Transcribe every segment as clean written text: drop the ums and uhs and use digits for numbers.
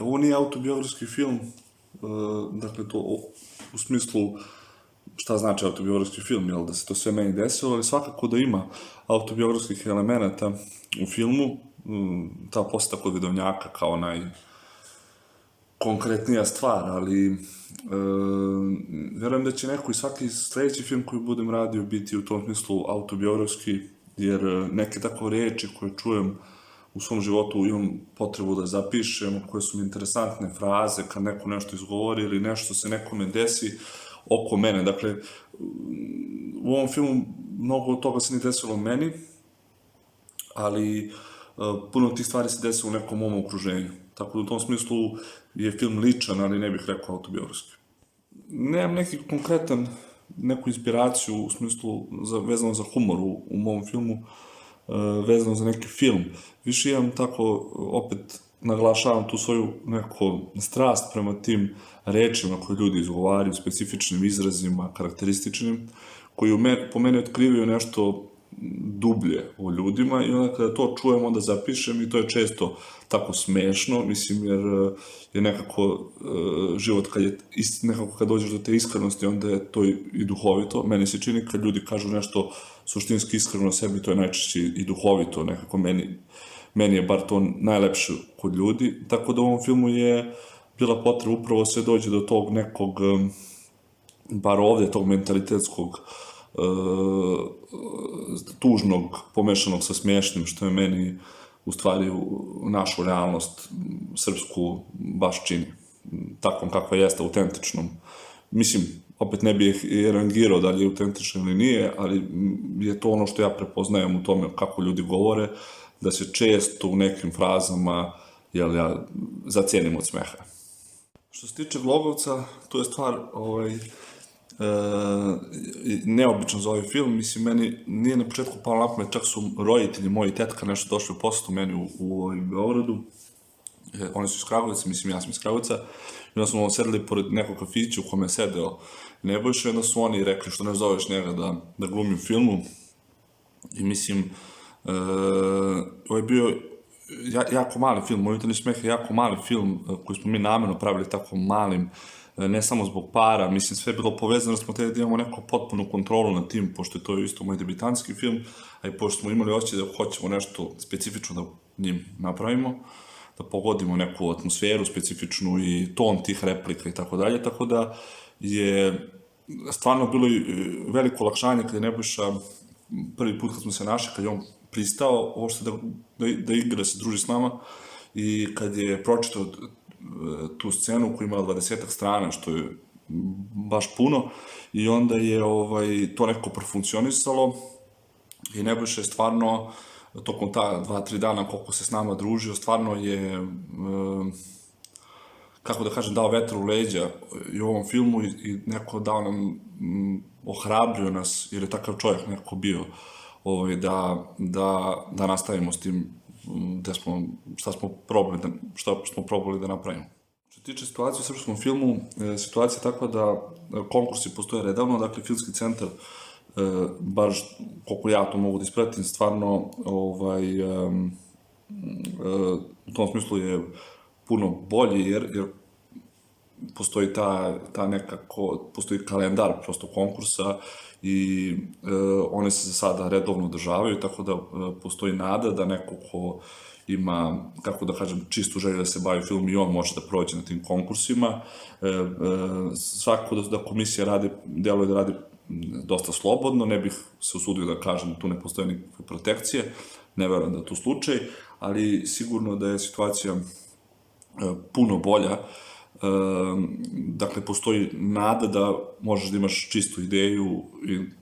Ovo nije autobiografski film, dakle to u smislu šta znači autobiografski film, jel da se to sve meni desilo, ali svakako da ima autobiografskih elemenata u filmu, ta poseta kod Vidovnjaka kao najkonkretnija stvar, ali verujem da će neko i svaki sledeći film koji budem radio biti u tom smislu autobiografski, jer neke tako reči koje čujem u svom životu imam potrebu da zapišem, koje su mi interesantne fraze kad neko nešto izgovori ili nešto se nekome desi oko mene. Dakle, u ovom filmu mnogo od toga se nije desilo meni, ali puno tih stvari se desilo u nekom mom okruženju. Tako da u tom smislu je film ličan, ali ne bih rekao autobiografski. Nemam neki konkretan, neku inspiraciju u smislu vezano za humor u mom filmu, vezano za neki film. Više imam tako, opet naglašavam tu svoju neku strast prema tim rečima koje ljudi izgovaraju, specifičnim izrazima, karakterističnim, koji po meni otkrivaju nešto dublje o ljudima i onda kada to čujem, onda zapišem i to je često tako smešno, mislim, jer je nekako život nekako kad dođeš do te iskrenosti, onda je to i duhovito. Meni se čini kad ljudi kažu nešto suštinski iskreno o sebi, to je najčešće i duhovito, nekako meni je bar to najlepše kod ljudi, tako da u ovom filmu je bila potreba upravo se dođe do tog nekog, bar ovde, tog mentalitetskog, tužnog, pomešanog sa smiješnim, što je meni u stvari našu realnost srpsku baš čini. Takvom kakva jeste, autentičnom. Mislim, opet ne bih je rangirao da li je autentično ili nije, ali je to ono što ja prepoznajem u tome kako ljudi govore, da se često u nekim frazama ja zacijenim od smeha. Što se tiče Glogovca, to je stvar neobično za ovaj film. Mislim, meni nije na početku palo na pamet, čak su roditelji moji i tetka nešto došli u posetu meni u Beogradu. Oni su iz Kragujevca, mislim, ja sam iz Kragujevca. I onda smo sedeli pored nekog kafića u kome je sedeo Nebojša i onda su oni rekli što ne zoveš njega da glumi u filmu. I mislim, ovo je bio jako mali film, Moj jutarnji smeh je jako mali film koji smo mi namerno pravili tako malim, ne samo zbog para, mislim sve je bilo povezano, smo hteli da imamo neku potpunu kontrolu nad tim, pošto je to isto moj debitanski film, a i pošto smo imali osjećaj da hoćemo nešto specifično da njim napravimo, da pogodimo neku atmosferu specifičnu i ton tih replika i tako dalje, tako da je stvarno bilo i veliko olakšanje kada je Nebojša prvi put kad smo se našli, kad je on pristao uopšte da igra, se druži s nama i kad je pročitao tu scenu koja imala 20 strana, što je baš puno, i onda je to nekako profunkcionisalo i Nebojša je stvarno tokom ta 2-3 dana koliko se s nama družio, stvarno je, kako da kažem, dao vetar u leđa i u ovom filmu i neko dao nam, ohrabrio nas, jer je takav čovjek nekako bio, da nastavimo s tim šta smo probali da napravimo. Što se tiče situacije u srpskom filmu, situacija je takva da konkursi postoje redavno, dakle Filmski centar, baš koliko ja to mogu da ispratim, stvarno u tom smislu je puno bolji, jer postoji ta nekako, postoji kalendar prosto konkursa i one se za sada redovno održavaju, tako da postoji nada da neko ko ima, kako da kažem, čistu želju da se bavi film i on može da prođe na tim konkursima. Svakako da komisija deluje da radi dosta slobodno, ne bih se usudio da kažem da tu ne postoje nikakve protekcije, ne verujem da je to slučaj, ali sigurno da je situacija puno bolja. Dakle, postoji nada da možeš da imaš čistu ideju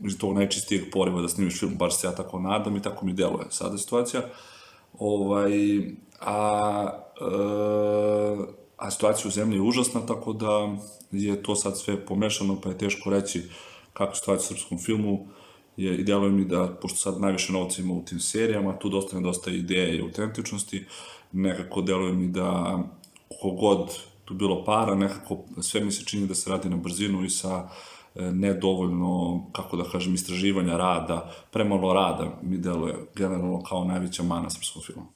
iz tog najčistijeg poriva da snimiš film, bar se ja tako nadam i tako mi deluje sada situacija. A situacija u zemlji je užasna, tako da je to sad sve pomešano, pa je teško reći kako je situacija u srpskom filmu. I deluje mi da, pošto sad najviše novca ima u tim serijama, tu dosta ideje i autentičnosti, nekako deluje mi da kogod tu bilo para, nekako sve mi se čini da se radi na brzinu i sa nedovoljno, kako da kažem, istraživanja rada, premalo rada mi deluje generalno kao najveća mana srpskog filma.